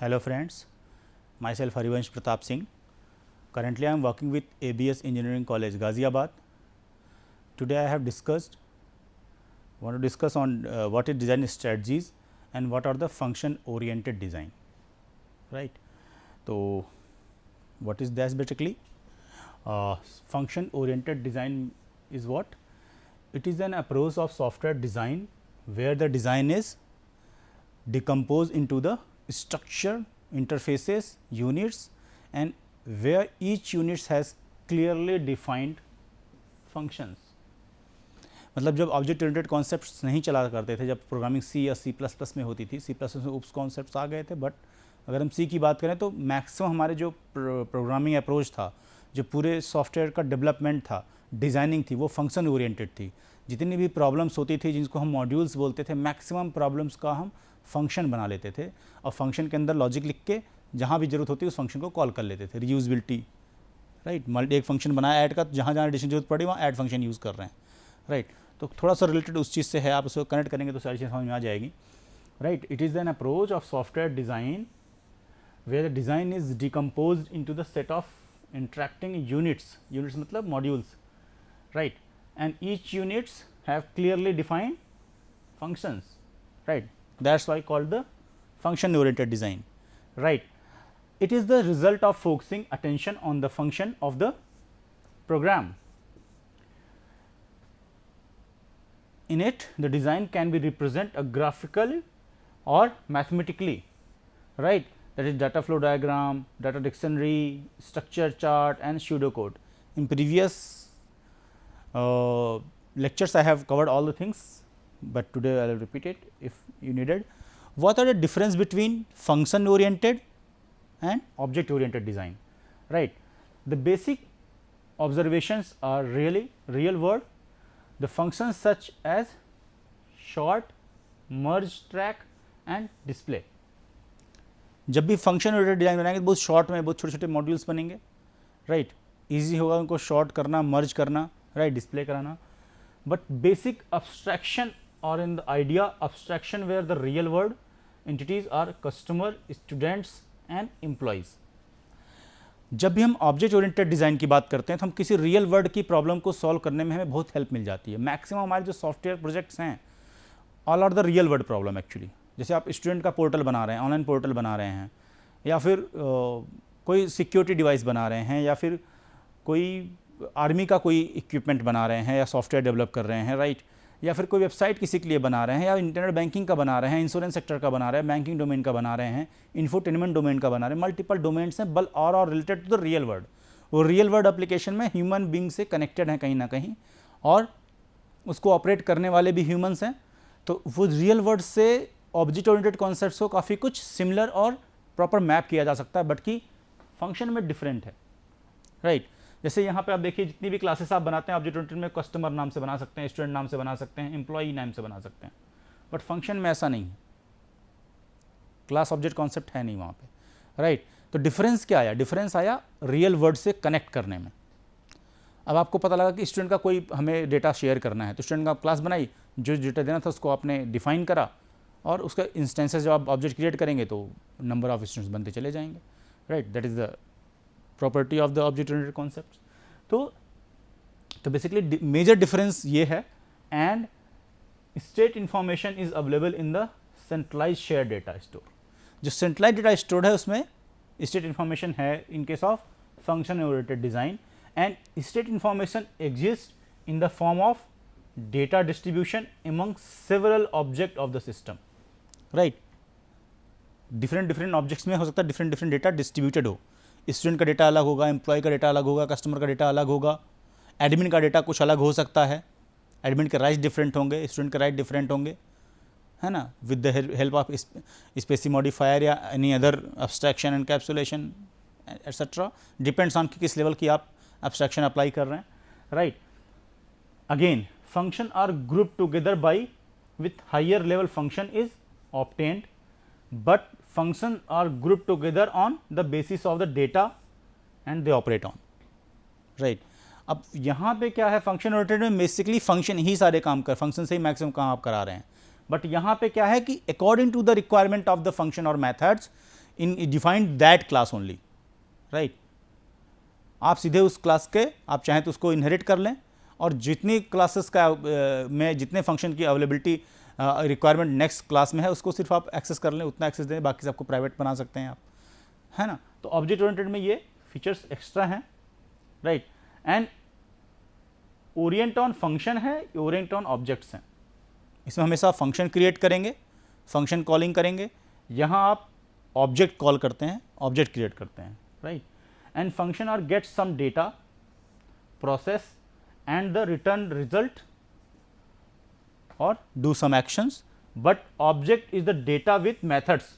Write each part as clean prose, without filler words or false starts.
Hello friends, myself Harivansh Pratap Singh. Currently I am working with ABS Engineering College, Ghaziabad. Today I have want to discuss on what is design strategies and what are the function oriented design, right. So, what is this basically? Function oriented design is what? It is an approach of software design where the design is decomposed into the structure, interfaces, units and where each units has clearly defined functions. मतलब जब object oriented concepts नहीं चला करते थे, जब programming C या C plus plus में होती थी, सी प्लस में उप्स कॉन्सेप्ट्स आ गए थे, बट अगर हम सी की बात करें तो मैक्सिमम हमारे जो प्रोग्रामिंग अप्रोच था, जो पूरे सॉफ्टवेयर का डेवलपमेंट था, डिज़ाइनिंग थी, वो फंक्शन ओरिएंटेड थी. जितनी भी प्रॉब्लम्स होती थी जिनको हम मॉड्यूल्स बोलते थे, मैक्सिमम प्रॉब्लम्स का हम फंक्शन बना लेते थे और फंक्शन के अंदर लॉजिक लिख के जहाँ भी जरूरत होती है उस फंक्शन को कॉल कर लेते थे. रीयूजबिलिटी, राइट. एक फंक्शन बनाया ऐड का, जहाँ जहाँ एडिशन जरूरत पड़ी वहाँ ऐड फंक्शन यूज़ कर रहे हैं, राइट. तो थोड़ा सा रिलेटेड उस चीज़ से है, आप उसको कनेक्ट करेंगे तो सारी चीज़ समझ में आ जाएगी, right. It is an approach of software design where the design is decomposed into the set of interacting units. Units मतलब modules, right. And each units have clearly defined functions, right. That's why called the function oriented design, right. It is the result of focusing attention on the function of the program. In it, the design can be represented graphically or mathematically, right. That is data flow diagram, data dictionary, structure chart and pseudocode. In previous lectures I have covered all the things, but today I will repeat it if you needed. What are the difference between function oriented and object oriented design, right. The basic observations are really real world. The functions such as sort, merge, track and display. जब भी function oriented design बनाएंगे तो बहुत short में बहुत छोटे छोटे modules बनेंगे, राइट. ईजी होगा उनको शॉर्ट करना, मर्ज करना, राइट, डिस्प्ले कराना. But basic abstraction or in the idea abstraction where the real world entities are customer, students and employees. जब भी हम ऑब्जेक्ट ओरिएंटेड डिज़ाइन की बात करते हैं तो हम किसी रियल वर्ल्ड की प्रॉब्लम को सॉल्व करने में हमें बहुत हेल्प मिल जाती है. मैक्सिमम हमारे जो सॉफ्टवेयर प्रोजेक्ट्स हैं all are the real world problem actually. जैसे आप स्टूडेंट का पोर्टल बना रहे हैं, ऑनलाइन पोर्टल बना रहे हैं, या फिर कोई सिक्योरिटी डिवाइस बना रहे हैं, या फिर कोई आर्मी का कोई इक्विपमेंट बना रहे हैं या सॉफ्टवेयर डेवलप कर रहे हैं, राइट. या फिर कोई वेबसाइट किसी के लिए बना रहे हैं, या इंटरनेट बैंकिंग का बना रहे हैं, इंश्योरेंस सेक्टर का बना रहे हैं, बैंकिंग डोमेन का बना रहे हैं, इंफोटेनमेंट डोमेन का बना रहे हैं. मल्टीपल डोमेन्स हैं बल और related to the real world. वो रियल वर्ल्ड एप्लीकेशन में ह्यूमन बींग से कनेक्टेड हैं कहीं ना कहीं, और उसको ऑपरेट करने वाले भी ह्यूमन्स हैं. तो वो रियल वर्ल्ड से ऑब्जेक्ट ओरिएंटेड कॉन्सेप्ट्स को काफ़ी कुछ सिमिलर और प्रॉपर मैप किया जा सकता है, बट कि फंक्शन में डिफरेंट है, राइट. जैसे यहाँ पे आप देखिए जितनी भी क्लासेस आप बनाते हैं ऑब्जेक्ट ओरिएंटेड में, कस्टमर नाम से बना सकते हैं, स्टूडेंट नाम से बना सकते हैं, एम्प्लॉई नाम से बना सकते हैं, बट फंक्शन में ऐसा नहीं है. क्लास ऑब्जेक्ट कॉन्सेप्ट है नहीं वहाँ पे, राइट. तो डिफरेंस क्या आया? डिफरेंस आया रियल वर्ल्ड से कनेक्ट करने में. अब आपको पता लगा कि स्टूडेंट का कोई हमें डेटा शेयर करना है, तो स्टूडेंट का क्लास बनाई, जो डेटा देना था उसको आपने डिफाइन करा, और उसका इंस्टेंसेस जब आप ऑब्जेक्ट क्रिएट करेंगे तो नंबर ऑफ स्टूडेंट्स बनते चले जाएंगे, right. That is the property of the object oriented concept. तो बेसिकली मेजर डिफरेंस ये है. And state information is available in the centralize share data store. जो सेंट्रलाइज डेटा स्टोर है उसमें स्टेट इंफॉर्मेशन है in case of function oriented design. And state information exist in the form of data distribution among several object of the system, right. Different objects में हो सकता है different data distributed हो. Student का data अलग होगा, employ का data अलग होगा, कस्टमर का डेटा अलग होगा, एडमिन का डेटा कुछ अलग हो सकता है. एडमिन के राइट्स डिफरेंट होंगे, स्टूडेंट के राइट डिफरेंट होंगे, है ना, with the help of specific modifier या any other abstraction, encapsulation etcetera. Depends on किस लेवल की आप एब्स्ट्रैक्शन अप्लाई कर रहे हैं, right. Again function are group together by with higher level function is obtained, but function are grouped together on the basis of the data and they operate on, right. अब यहाँ पे क्या है, function oriented में basically function ही सारे काम कर, function से ही मैक्सिमम काम आप करा रहे हैं. बट यहाँ पे क्या है कि according to the requirement of the function और methods in defined that class only, right. आप सीधे उस क्लास के आप चाहें तो उसको इनहेरिट कर लें और जितनी क्लासेस का में जितने फंक्शन की अवेलेबिलिटी रिक्वायरमेंट नेक्स्ट क्लास में है उसको सिर्फ आप एक्सेस कर लें, उतना एक्सेस दें, बाकी सबको प्राइवेट बना सकते हैं आप, है ना। तो ऑब्जेक्ट ओरिएंटेड में ये फीचर्स एक्स्ट्रा हैं, right. And Orient on function है, ओरिएंट ऑन ऑब्जेक्ट्स हैं। इसमें हमेशा फंक्शन क्रिएट करेंगे, फंक्शन कॉलिंग करेंगे, यहाँ आप ऑब्जेक्ट कॉल करते हैं, ऑब्जेक्ट क्रिएट करते हैं, right. And function are get some data, process and the return result और do some actions, but object is the data with methods.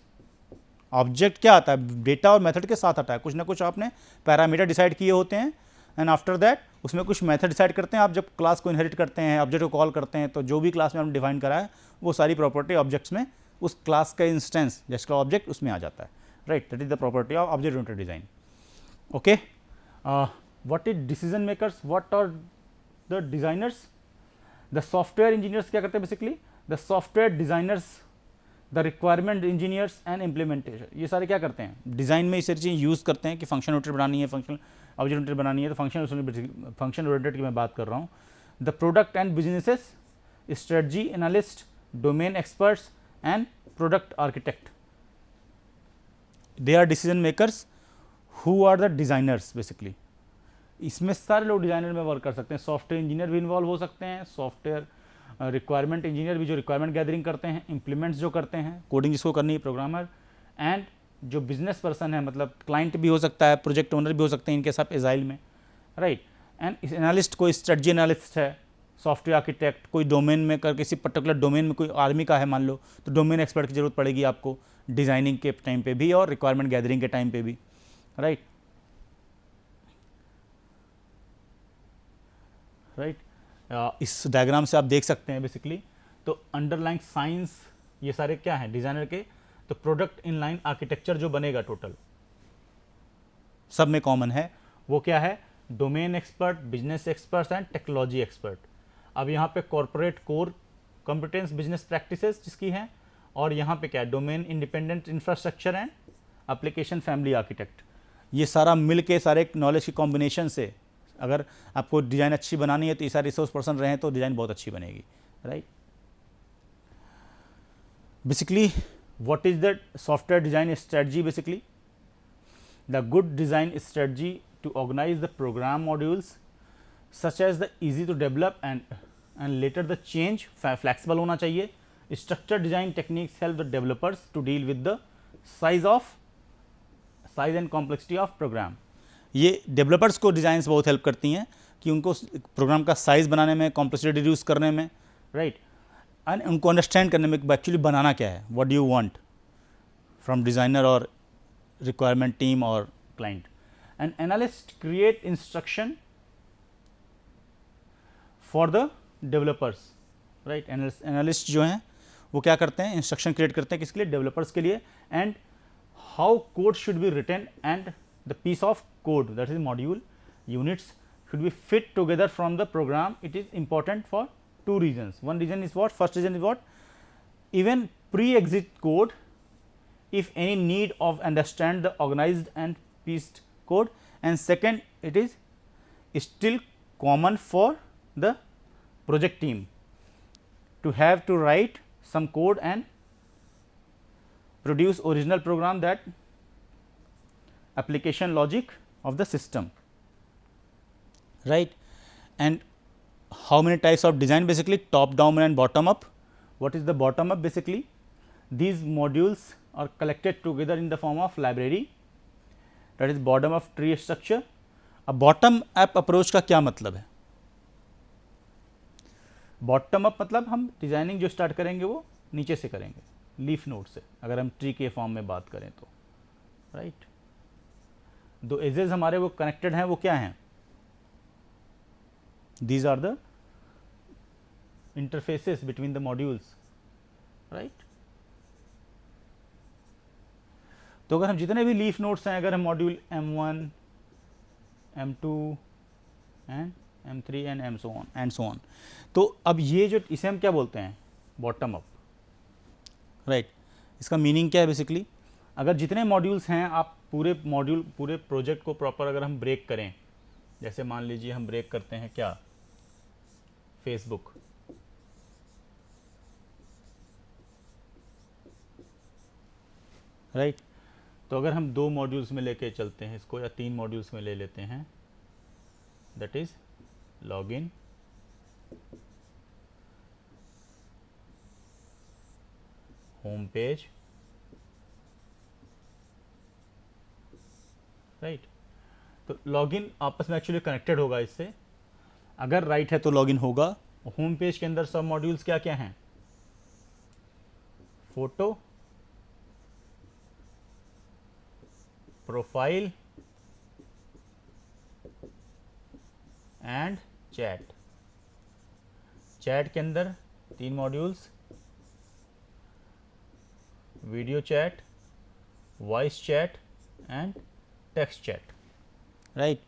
Object क्या आता है, डेटा और मेथड के साथ आता है, कुछ ना कुछ आपने पैरामीटर डिसाइड किए होते हैं एंड आफ्टर दैट उसमें कुछ मेथड डिसाइड करते हैं। आप जब क्लास को इनहेरिट करते हैं, ऑब्जेक्ट को कॉल करते हैं, तो जो भी क्लास में आपने डिफाइन करा है वो सारी प्रॉपर्टी ऑब्जेक्ट्स में उस क्लास का इंस्टेंस जिसका ऑब्जेक्ट उसमें आ जाता है, right. That is the property of object oriented design. Okay, what is decision makers, what are the designers? The software engineers क्या करते हैं basically? The software designers, the requirement engineers and implementation, ये सारे क्या करते हैं? डिज़ाइन में ये सारी चीज़ें यूज़ करते हैं कि फंक्शन ओरिएंटेड बनानी है, फंक्शन ऑब्जेक्ट ओरिएंटेड बनानी है, तो फंक्शन ओरिएंटेड की मैं बात कर रहा हूँ। The product and businesses, strategy analyst, domain experts and product architect, they are decision makers who are the designers basically. इसमें सारे लोग डिज़ाइनर में वर्क कर सकते हैं, सॉफ्टवेयर इंजीनियर भी इन्वॉल्व हो सकते हैं, सॉफ्टवेयर रिक्वायरमेंट इंजीनियर भी जो रिक्वायरमेंट गैदरिंग करते हैं, इम्प्लीमेंट्स जो करते हैं, कोडिंग जिसको करनी है, प्रोग्रामर, एंड जो बिजनेस पर्सन है, मतलब क्लाइंट भी हो सकता है, प्रोजेक्ट ओनर भी हो सकते हैं इनके साथ एजाइल में, राइट। एंड एनालिस्ट कोई स्ट्रेटजी एनालिस्ट है, सॉफ्टवेयर आर्किटेक्ट कोई डोमेन में कर, किसी पर्टिकुलर डोमेन में कोई आर्मी का है मान लो, तो डोमेन एक्सपर्ट की जरूरत पड़ेगी आपको डिज़ाइनिंग के टाइम पे भी और रिक्वायरमेंट गैदरिंग के टाइम पे भी, राइट। इस डायग्राम से आप देख सकते हैं बेसिकली, तो अंडरलाइन साइंस ये सारे क्या हैं डिज़ाइनर के? तो प्रोडक्ट इन लाइन आर्किटेक्चर जो बनेगा टोटल सब में कॉमन है, वो क्या है? Domain expert, business expert and technology expert. अब यहाँ पे corporate core competence business practices जिसकी हैं, और यहाँ पे क्या है? Domain independent infrastructure and application family architect. ये सारा मिल के सारे नॉलेज की कॉम्बिनेशन से अगर आपको डिज़ाइन अच्छी बनानी है तो ये सारे रिसोर्स पर्सन रहें तो डिज़ाइन बहुत अच्छी बनेगी, right. Basically what is the software design strategy? Basically the good design strategy to organize the program modules such as the easy to develop and later the change, flexible होना चाहिए। Structure design techniques help the developers to deal with the size and complexity of program. ये developers को designs बहुत help करती हैं कि उनको programme का साइज़ बनाने में, कॉम्प्लेक्सिटी रिड्यूस करने में, राइट, एंड उनको अंडरस्टैंड करने में एक्चुअली बनाना क्या है, what do you want from designer और रिक्वायरमेंट टीम और client. And analyst create instruction for the developers, right. Analyst जो हैं वो क्या करते हैं? इंस्ट्रक्शन क्रिएट करते हैं किसके लिए? डेवलपर्स के लिए। And how code should be written and the piece of code, that is module units, should be fit together from the program. It is important for two reasons. One reason is what? First reason is what? Even pre-exit code, if any need of understand the organized and pieced code, and second, it is still common for the project team to have to write some code and produce original program, that application logic of the system, right. And how many types of design? Basically top down and bottom up. What is the bottom up? Basically these modules are collected together in the form of library, that is bottom of tree structure. अब bottom up approach का क्या मतलब है? bottom up मतलब हम designing जो start करेंगे वो नीचे से करेंगे, लीफ नोड से, अगर हम ट्री के फॉर्म में बात करें तो, राइट। दो एजेस हमारे वो कनेक्टेड हैं, वो क्या हैं? These are the interfaces between the modules, right. तो अगर हम जितने भी लीफ नोड्स हैं, अगर हम module M1, M2 and M3 and so on, तो अब ये जो इसे हम क्या बोलते हैं? Bottom up, right. इसका मीनिंग क्या है? बेसिकली अगर जितने मॉड्यूल्स हैं आप पूरे मॉड्यूल पूरे प्रोजेक्ट को प्रॉपर अगर हम ब्रेक करें, जैसे मान लीजिए हम ब्रेक करते हैं क्या, फेसबुक, राइट तो अगर हम 2 मॉड्यूल्स में लेके चलते हैं इसको, या 3 मॉड्यूल्स में ले लेते हैं, that is login, home page, right तो लॉगिन आपस में एक्चुअली कनेक्टेड होगा इससे, अगर राइट है तो लॉगिन होगा। होम पेज के अंदर सब मॉड्यूल्स क्या क्या हैं, photo, profile and chat. Chat के अंदर 3 modules, video chat, voice chat and text chat, right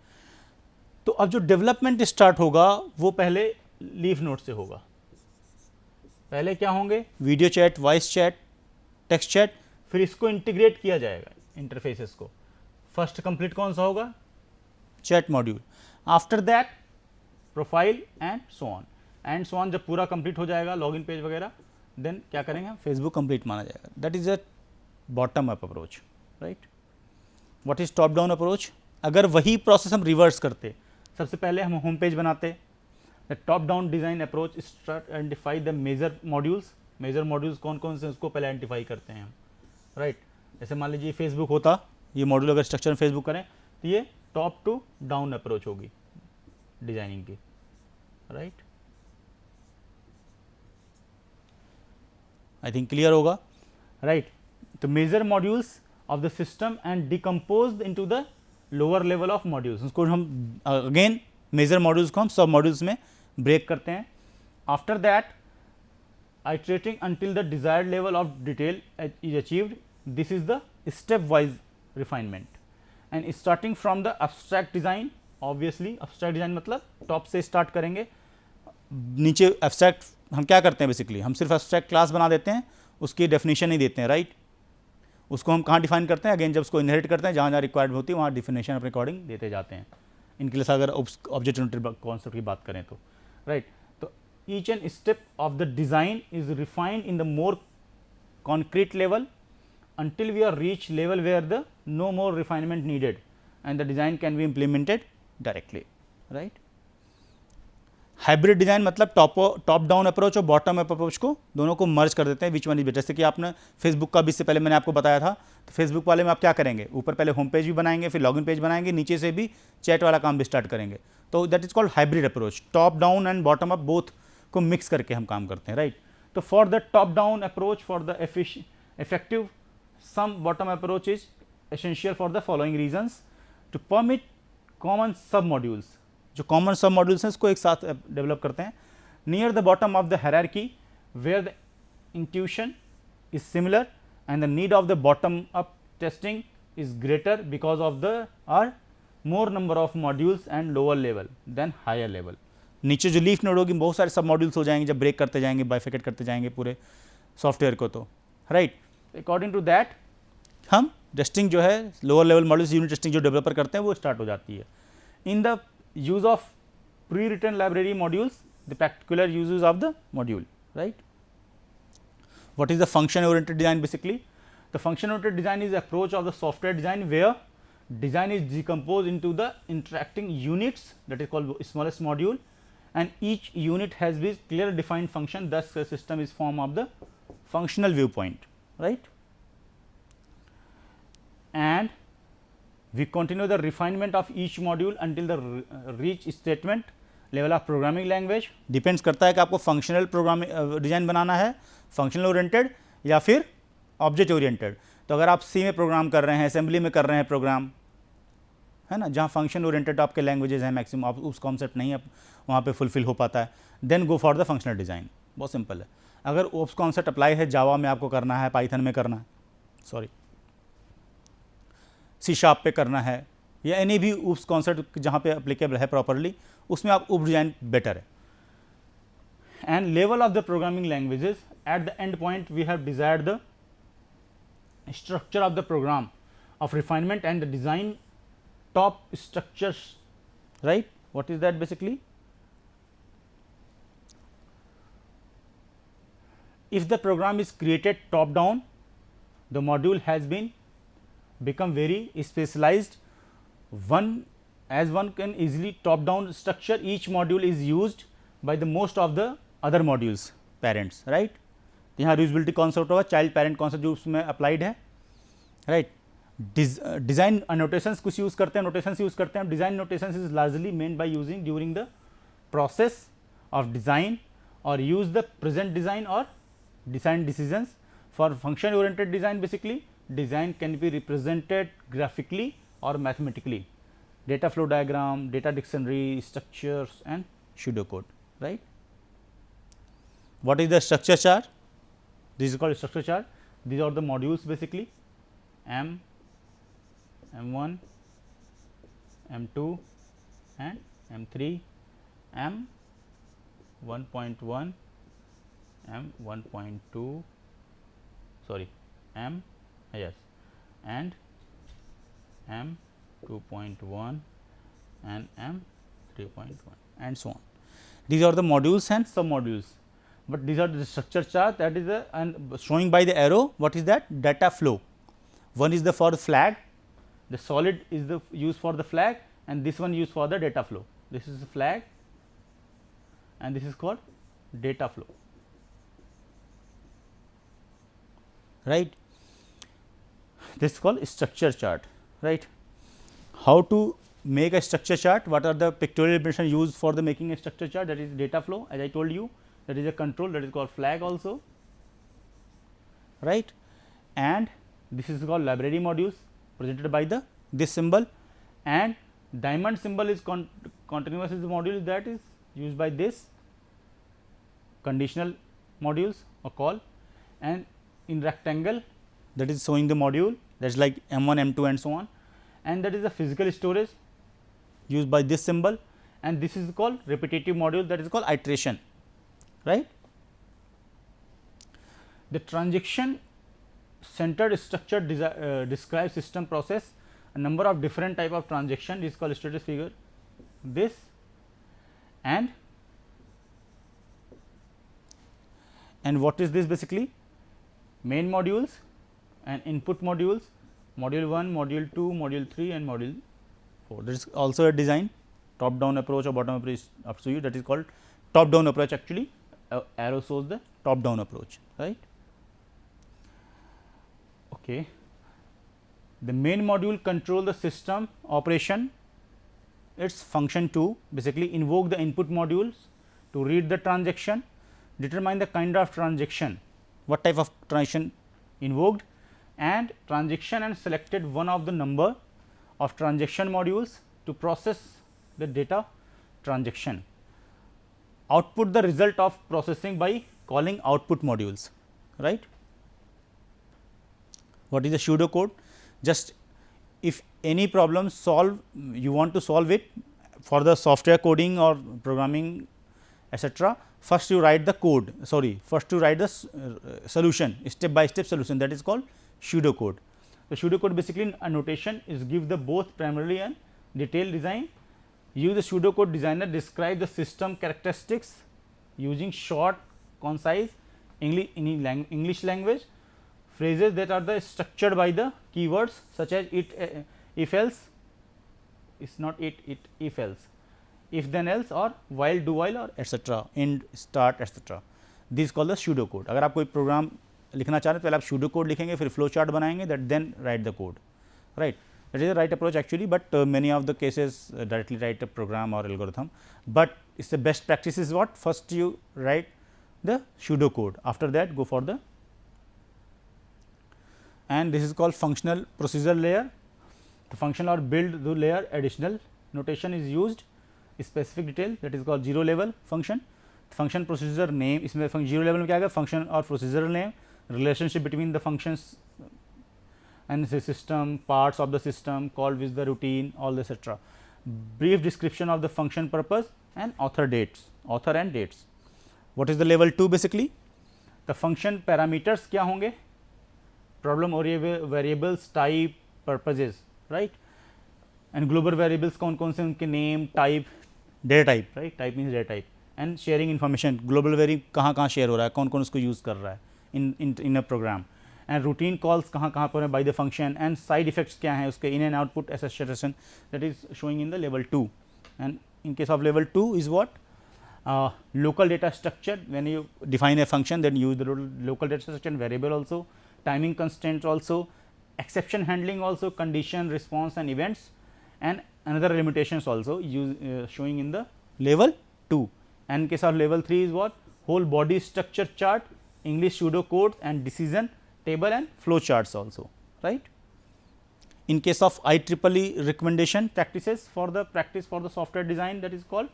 तो अब जो डेवलपमेंट स्टार्ट होगा वो पहले लीफ नोड से होगा। पहले क्या होंगे, video chat, voice chat, text chat, फिर इसको इंटीग्रेट किया जाएगा इंटरफेसेस को। फर्स्ट कंप्लीट कौन सा होगा, chat module, after that profile and so on. जब पूरा कंप्लीट हो जाएगा लॉगिन पेज वगैरह, देन क्या करेंगे, फेसबुक कंप्लीट माना जाएगा। That is a bottom up approach, right. What is top down approach, अगर वही प्रोसेस हम रिवर्स करते, सबसे पहले हम होम पेज बनाते, the top down design approach start identify the major modules. Major modules कौन कौन से उसको पहले आइडेंटिफाई करते हैं हम, राइट जैसे मान लीजिए फेसबुक होता, ये मॉड्यूल अगर स्ट्रक्चर में फेसबुक करें तो ये टॉप टू डाउन अप्रोच होगी डिजाइनिंग की, राइट आई थिंक क्लियर होगा, राइट तो major modules of the system and decomposed into the lower level of modules. उसको हम अगेन मेजर मॉड्यूल्स को हम सब मॉड्यूल्स में ब्रेक करते हैं। After that iterating until the desired level of detail is achieved. This is the stepwise refinement and starting from the abstract design, obviously abstract design मतलब top से start करेंगे, नीचे abstract हम क्या करते हैं बेसिकली, हम सिर्फ abstract क्लास बना देते हैं, उसकी डेफिनेशन नहीं देते हैं, राइट उसको हम कहाँ डिफाइन करते हैं, अगेन जब उसको इनहेरिट करते हैं, जहाँ जहाँ रिक्वायर्ड होती है वहाँ डिफिनेशन अपने अकॉर्डिंग देते जाते हैं। इनके लिए अगर ऑब्जेक्ट ओरिएंटेड कॉन्सेप्ट की बात करें तो, right each and step of the design is refined in the more concrete level until we are reach level where the no more refinement needed and the design can be implemented directly, right। Hybrid design मतलब top down approach और bottom up approach को दोनों को मर्ज कर देते हैं, which one is better. जैसे कि आपने फेसबुक का भी इससे पहले मैंने आपको बताया था, तो फेसबुक वाले में आप क्या करेंगे, ऊपर पहले होम पेज भी बनाएंगे, फिर लॉगिन पेज बनाएंगे, नीचे से भी चैट वाला काम भी स्टार्ट करेंगे, तो that is called hybrid approach. Top down and bottom up both को मिक्स करके हम काम करते हैं, राइट तो for the top down approach, for the effective some bottom approach is essential for the following reasons, to permit common sub modules. जो common sub modules हैं इसको एक साथ डेवलप करते हैं, near the bottom of the hierarchy where the intuition is similar and the need of the bottom up testing is greater because of the are more number of modules and lower level than higher level. नीचे जो leaf node होगी बहुत सारे सब modules हो जाएंगे जब break करते जाएंगे, बाइफिकेट करते जाएंगे पूरे सॉफ्टवेयर को, तो राइट अकॉर्डिंग टू दैट हम टेस्टिंग जो है lower level modules unit testing जो डेवलपर करते हैं वो स्टार्ट हो जाती है। In the use of pre written library modules, the particular uses of the module, right what is the function oriented design, basically the function oriented design is approach of the software design where design is decomposed into the interacting units, that is called smallest module, and each unit has this clear defined function, thus the system is form of the functional viewpoint, right and we continue the refinement of each module until the reach statement level of programming language। depends करता है कि आपको functional programming design बनाना है, functional oriented या फिर object oriented। तो अगर आप सी में प्रोग्राम कर रहे हैं, असेंबली में कर रहे हैं प्रोग्राम, है ना, जहाँ फंक्शन ओरिएंटेड आपके लैंग्वेजेस हैं मैक्सिमम, आप उस कॉन्सेप्ट नहीं आप वहाँ पे फुलफिल हो पाता है, then go for the functional design. बहुत सिंपल है। अगर उस कॉन्सेप्ट अप्लाई है जावा में आपको करना है, पाइथन में करना है, सॉरी सी शार्प पे करना है, या एनी भी उस कॉन्सेप्ट जहाँ पे अप्लीकेबल है प्रॉपरली, उसमें आप उप डिज़ाइन बेटर है। And level of the programming languages, at the end point we have desired the structure of the program of refinement and the design top structures, right. What is that basically? If the program is created top down, the module has been become very specialized. One can easily top down structure, each module is used by the most of the other modules parents, right. यहाँ usability concept होगा, child parent concept जो उसमें applied है, right. Design notations कुछ use करते हैं, notations use करते हैं. Design notations is largely meant by using during the process of design और यूज द प्रेजेंट डिजाइन और design decisions. For function oriented design, basically design can be represented graphically or mathematically, data flow diagram, data dictionary, structures and pseudocode, right. What is the structure chart? This is called structure chart. These are the modules basically, M, M1, M2 and M3, M 1.1, M 1.2, sorry, M, yes, and M 2.1 and M 3.1 and so on. These are the modules and sub modules, but these are the structure chart, that is the, and showing by the arrow. What is that? Data flow. One is the for the flag, the solid is the used for the flag, and this one used for the data flow. This is the flag and this is called data flow, right. This is called structure chart, right. How to make a structure chart? What are the pictorial representation used for the making a structure chart? That is data flow, as I told you. That is a control, that is called flag also, right. And this is called library modules presented by the this symbol, and diamond symbol is continuous is the module that is used by this conditional modules or call, and in rectangle that is showing the module, that is like M1, M2 and so on, and that is the physical storage used by this symbol, and this is called repetitive module, that is called iteration, right. The transaction centered structure describes system process, a number of different type of transaction is called status figure this, and what is this basically? Main modules and input modules, module 1, module 2, module 3 and module 4. There is also a design top down approach or bottom approach up to you, that is called top down approach. Actually arrow shows the top down approach, right. Okay. The main module control the system operation, its function 2 basically invoke the input modules to read the transaction, determine the kind of transaction, what type of transaction invoked, and transaction, and selected one of the number of transaction modules to process the data transaction. Output the result of processing by calling output modules, right. What is the pseudocode? Just if any problem you want to solve it for the software coding or programming etc., first you write the code, first you write the solution, step by step solution, that is called pseudocode. The pseudocode basically a notation is give the both primarily and detailed design. Use the pseudocode designer describe the system characteristics using short, concise English language phrases that are the structured by the keywords such as it, if else, it's not it, if else, if then else or while, do while or etc., end, start etc. This is called the pseudocode. अगर आप कोई programme लिखना चाह रहे हैं तो पहले आप pseudocode लिखेंगे, फिर flow chart बनाएंगे, that then write the code, right. That is the right approach actually, but many of the cases directly write a program or algorithm, but it's the best practice is what? First you write the pseudocode, after that go for the, and this is called functional procedure layer. The function or build the layer additional notation is used, specific detail, that is called 0 level function. Function procedure name, इसमें 0 level में क्या आएगा? Function or procedure name, relationship between the functions and the system, parts of the system, called with the routine, all etc. Brief description of the function purpose and author and dates. What is the level 2 basically? The function parameters क्या होंगे? Problem और variables, type, purposes, right. And global variables कौन कौन से, उनके name, type, data type, right, type means data type. And sharing information, global very कहाँ कहाँ share हो रहा है, कौन कौन उसको यूज़ कर रहा है इन अ प्रोग्राम। एंड रूटीन कॉल्स कहाँ कहाँ पर है by the function. And side effects क्या हैं उसके, in and output association, that is showing in the level 2। And in case of level 2 is what, local data structure. When you define a function, then use the local data structure and variable also, timing constraints also, exception handling also, condition, response and events, and another limitations also showing in the level 2. And in case of level 3 is what, whole body structure chart, English pseudo codes and decision table and flow charts also, right. In case of IEEE recommendation practices for the software design, that is called,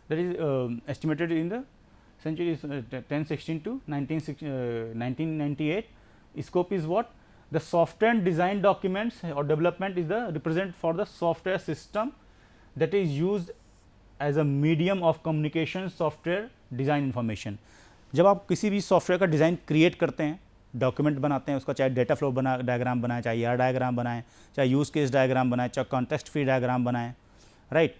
that is estimated in the century 1016 to 1998. Scope is what, the software and design documents or development is the represent for the software system that is used as a medium of communication software design information. जब आप किसी भी software का design create करते हैं, document बनाते हैं उसका, चाहे डेटा फ्लो डायग्राम बनाए, चाहे ER डायग्राम बनाएं, चाहे यूज़ केस डायग्राम बनाएं, चाहे कॉन्टेक्स्ट फ्री डायग्राम बनाएं, राइट।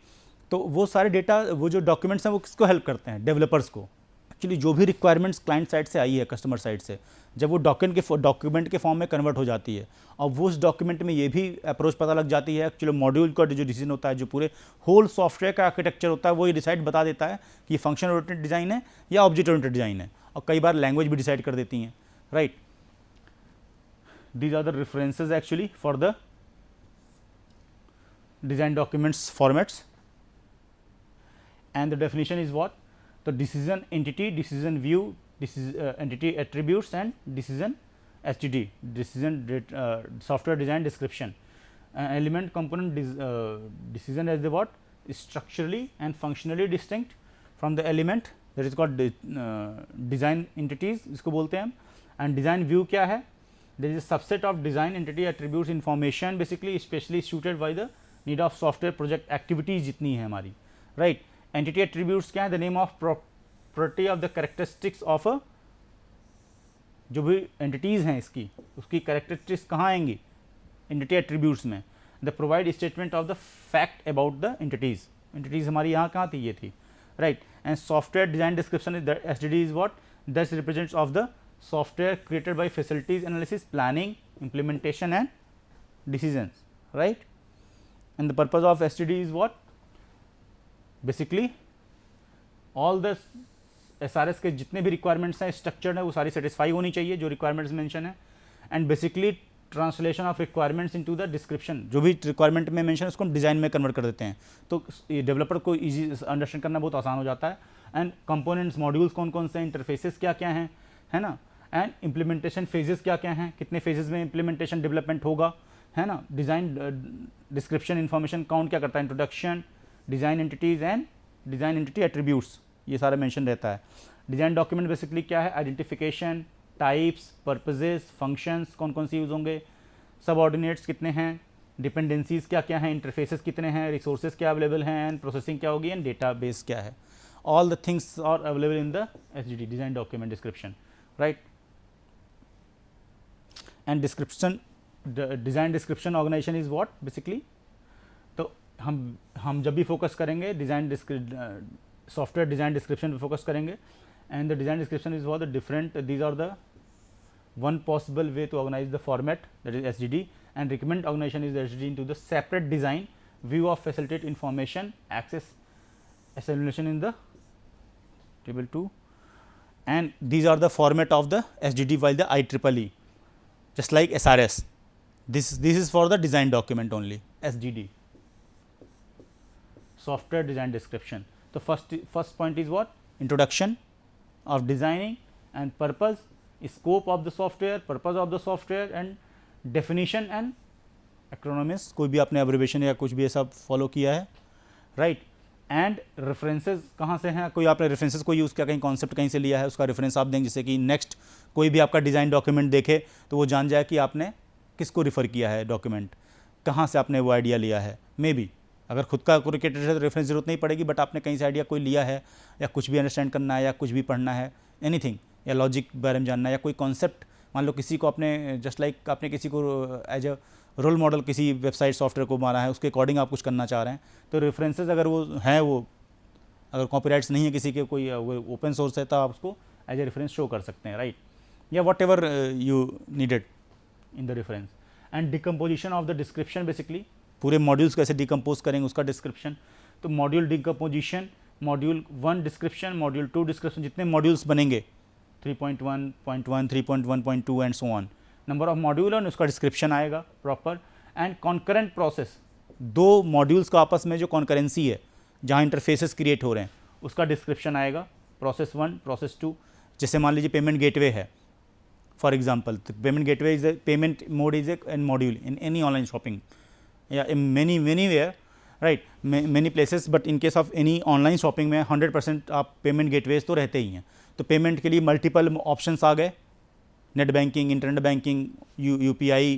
तो वो सारे डेटा, वो जो डॉक्यूमेंट्स हैं वो किसको हेल्प करते हैं, डेवलपर्स को। एक्चुअली जो भी रिक्वायरमेंट्स क्लाइंट साइड से आई है, कस्टमर साइड से, जब वो डॉक्यूमेंट के फॉर्म में कन्वर्ट हो जाती है, और वो उस डॉक्यूमेंट में ये भी अप्रोच पता लग जाती है, एक्चुअली मॉड्यूल का जो डिसीजन होता है, जो पूरे होल सॉफ्टवेयर का आर्किटेक्चर होता है, वो ये डिसाइड बता देता है कि ये फंक्शन ओरिएंटेड डिज़ाइन है या ऑब्जेक्ट ओरिएंटेड डिज़ाइन है, और कई बार लैंग्वेज भी डिसाइड कर देती हैं, right. These are the references actually for the design documents formats. And the definition is what, the decision entity, decision view, entity attributes and decision SDD, software design description. Element component decision as the what, structurally and functionally distinct from the element, that is called design entities, इसको बोलते हैं हम। and design view क्या है, there is a subset of design entity attributes information basically especially suited by the need of software project activities जितनी है हमारी, right। entity attributes क्या है, the name of property of the characteristics of a, जो भी entities हैं इसकी, उसकी characteristics कहाँ आएंगी, entity attributes में। the provide statement of the fact about the entities हमारी यहाँ कहाँ थी, ये थी, right। and software design description is the SDD is what, that represents of the software created by facilities analysis, planning, implementation and decisions, right। and the purpose of SDD is what, basically all the SRS के जितने भी requirements हैं structured है, वो सारी satisfy होनी चाहिए जो requirements mention है। and basically translation of requirements into the description, जो भी रिक्वायरमेंट में मेंशन है उसको हम डिज़ाइन में कन्वर्ट कर देते हैं, तो डेवलपर को इजी अंडरस्टैंड करना बहुत आसान हो जाता है। एंड कंपोनेंट्स, मॉड्यूल्स कौन कौन से, इंटरफेसेस क्या क्या हैं, है ना। एंड इम्प्लीमेंटेशन फेजेस क्या क्या हैं, कितने फेजेस में इम्प्लीमेंटेशन डेवलपमेंट होगा, है ना। डिज़ाइन डिस्क्रिप्शन इन्फॉर्मेशन काउंट क्या करता है, introduction, design entities and design entity attributes, ये सारा मेंशन रहता है। डिज़ाइन डॉक्यूमेंट बेसिकली क्या है, आइडेंटिफिकेशन, टाइप्स, पर्पजेस, फंक्शंस कौन कौन से यूज़ होंगे, सबऑर्डिनेट्स कितने हैं, डिपेंडेंसीज क्या क्या हैं, इंटरफेसेस कितने हैं, रिसोर्सेज क्या अवेलेबल हैं, एंड प्रोसेसिंग क्या होगी, एंड डेटाबेस क्या है। All the things are available in the SDD, design document description, right. And description, design description organisation is what basically, तो हम जब भी फोकस करेंगे डिज़ाइन सॉफ्टवेयर डिज़ाइन डिस्क्रिप्शन पे फोकस करेंगे। And the design description is what the different, these are the one possible way to organize the format, that is SDD, and recommend organization is the SDD into the separate design view of facilitate information access assimilation in the table 2, and these are the format of the SDD while the IEEE, just like SRS, this is for the design document only, SDD, software design description. So first point is what, introduction of designing and purpose, scope of the software, purpose of the software and definition and acronyms, कोई भी आपने abbreviation या कुछ भी ऐसा follow किया है, right. And references कहाँ से हैं, कोई आपने रेफरेंसेस को यूज़ किया, कहीं कॉन्सेप्ट कहीं से लिया है, उसका रेफरेंस आप देंगे, जैसे कि नेक्स्ट कोई भी आपका डिज़ाइन डॉक्यूमेंट देखे तो वो जान जाए कि आपने किसको रिफ़र किया है, डॉक्यूमेंट कहाँ से आपने वो आइडिया लिया है। मे बी अगर खुद का क्रिकेटर है तो रेफरेंस जरूरत नहीं पड़ेगी, बट आपने कहीं से आइडिया कोई लिया है, या कुछ भी अंडरस्टैंड करना है, या कुछ भी पढ़ना है, एनीथिंग, या लॉजिक बारे में जानना है, या कोई कॉन्सेप्ट मान लो किसी को आपने जस्ट लाइक आपने किसी को एज अ रोल मॉडल किसी वेबसाइट सॉफ्टवेयर को माना है, उसके अकॉर्डिंग आप कुछ करना चाह रहे हैं, तो रेफरेंसेस अगर वो हैं, वो अगर कॉपीराइट्स नहीं है किसी के, कोई ओपन सोर्स है, तो आप उसको एज ए रेफरेंस शो कर सकते हैं, राइट, या what ever you needed in the reference. And decomposition of the description, basically पूरे मॉड्यूल्स कैसे डिकम्पोज करेंगे उसका डिस्क्रिप्शन. तो module decomposition, module 1 description, module 2 description, जितने मॉड्यूल्स बनेंगे 3.1.1, 3.1.2 and so on, number of module और उसका डिस्क्रिप्शन आएगा प्रॉपर. एंड कॉन्करेंट प्रोसेस, दो मॉड्यूल्स का आपस में जो कॉन्करेंसी है, जहाँ इंटरफेसेस क्रिएट हो रहे हैं, उसका डिस्क्रिप्शन आएगा, प्रोसेस 1, प्रोसेस 2. जैसे मान लीजिए पेमेंट गेटवे है फॉर एग्जांपल, तो payment gateway is a payment mode is an module in any online shopping या in many where, right, many places. But in case of any online shopping में 100% आप payment gateways तो रहते ही हैं. तो payment के लिए मल्टीपल ऑप्शंस आ गए, net banking, internet banking, UPI,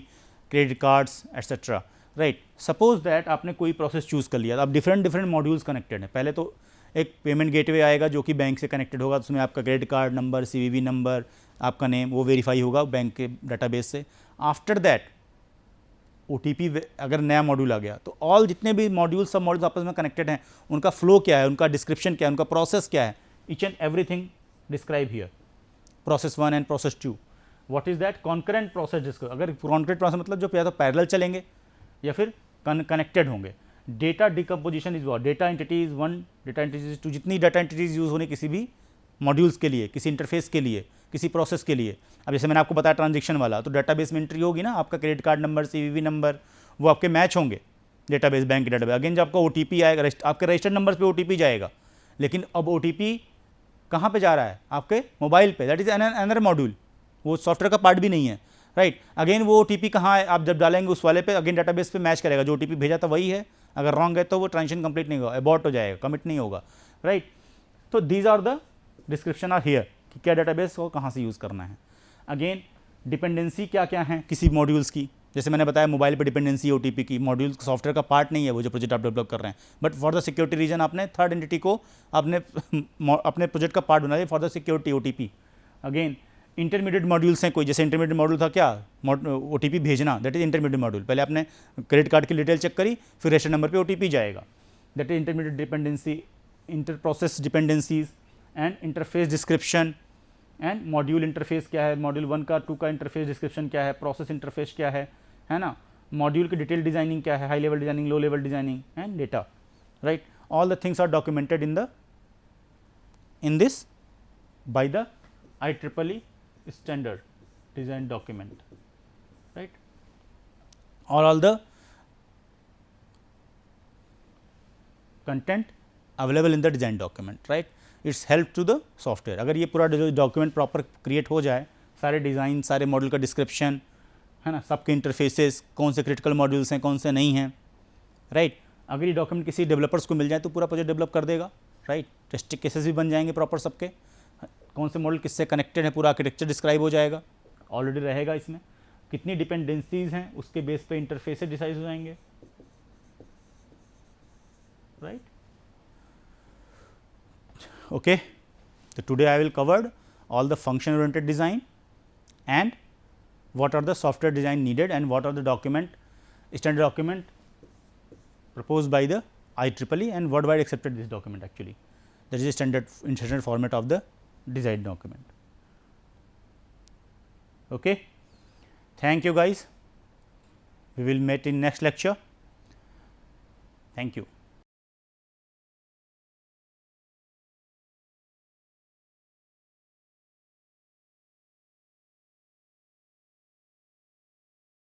credit cards etcetera, right. Suppose that आपने कोई प्रोसेस चूज़ कर लिया, अब डिफरेंट मॉड्यूल्स कनेक्टेड हैं. पहले तो एक पेमेंट गेटवे आएगा जो कि बैंक से कनेक्टेड होगा, उसमें आपका credit card number, CVV number, आपका नेम, वो वेरीफाई होगा बैंक के डाटाबेस से. आफ्टर दैट OTP, अगर नया मॉड्यूल आ गया, तो ऑल जितने भी मॉड्यूल्स, सब मॉड्यूल्स आपस में कनेक्टेड हैं, उनका फ्लो क्या है, उनका डिस्क्रिप्शन क्या है, उनका प्रोसेस क्या है, each and everything describe here. Process 1 and process 2. What is that? Concurrent process. अगर कॉन्करेंट प्रोसेस मतलब जो या तो पैरेलल चलेंगे या फिर कनेक्टेड होंगे. Data decomposition is what? Data entities 1, data entities 2, जितनी डाटा एंटिटीज यूज होने किसी भी मॉड्यूल्स के लिए, किसी इंटरफेस के लिए, किसी प्रोसेस के लिए. अब जैसे मैंने आपको बताया ट्रांजेक्शन वाला, तो डेटाबेस में एंट्री होगी ना, आपका credit card number, CVV number, वो आपके मैच होंगे डेटाबेस, बैंक के डेटाबेस. अगेन जब आपका OTP आएगा, आपके रजिस्टर्ड नंबर पे OTP जाएगा, लेकिन अब OTP कहाँ पे जा रहा है? आपके मोबाइल पे. दैट इज अनदर मॉड्यूल, वो सॉफ्टवेयर का पार्ट भी नहीं है, राइट. अगेन वो OTP कहाँ है, आप जब डालेंगे उस वाले पे, अगेन डाटाबेस पे मैच करेगा, जो OTP भेजा था वही है. अगर रॉन्ग है तो वो ट्रांजेक्शन कंप्लीट नहीं होगा, अबॉर्ट हो जाएगा, कमिट नहीं होगा, राइट. तो these are the description are here कि क्या डाटाबेस को कहाँ से यूज़ करना है. अगेन डिपेंडेंसी क्या क्या है किसी मॉड्यूल्स की, जैसे मैंने बताया मोबाइल पे डिपेंडेंसी OTP की, मॉड्यूल सॉफ्टवेयर का पार्ट नहीं है वो जो प्रोजेक्ट आप डेवलप कर रहे हैं, but for the security reason आपने थर्ड एंटिटी को आपने अपने प्रोजेक्ट का पार्ट बना दिया for the security OTP. Again intermediate modules हैं कोई, जैसे इंटरमीडिएट मॉड्यूल था क्या, OTP भेजना, दैट इज इंटरमीडिएट मॉड्यूल. पहले आपने क्रेडिट कार्ड की डिटेल चेक करी, फिर रजिस्टर्ड नंबर पे OTP जाएगा, that is intermediate dependency. Inter process dependencies and interface description. And module interface क्या है, मॉड्यूल 1 का 2 का इंटरफेस डिस्क्रिप्शन क्या है, प्रोसेस इंटरफेस क्या है ना, मॉड्यूल की डिटेल डिजाइनिंग क्या है, high level designing, low level designing, and data, right. All the things are documented in this by the IEEE standard design document, right, or all the content available in the design document, right. It's help to the software. अगर ये पूरा document proper create हो जाए, सारे design, सारे module का description है ना, सबके इंटरफेसेस, कौन से क्रिटिकल मॉड्यूल्स हैं, कौन से नहीं हैं, राइट. अगर ये डॉक्यूमेंट किसी डेवलपर्स को मिल जाए तो पूरा प्रोजेक्ट डेवलप कर देगा, राइट. टेस्टिंग केसेस भी बन जाएंगे प्रॉपर सबके, कौन से मॉडल किससे कनेक्टेड है, पूरा आर्किटेक्चर डिस्क्राइब हो जाएगा, ऑलरेडी रहेगा इसमें. कितनी डिपेंडेंसीज हैं उसके बेस पे इंटरफेसेस डिसाइड हो जाएंगे, right. Okay, so today I will covered all the function oriented design and what are the software design needed and what are the standard document proposed by the IEEE and worldwide accepted this document actually. That is the standard format of the design document. Okay, thank you guys. We will meet in next lecture. Thank you.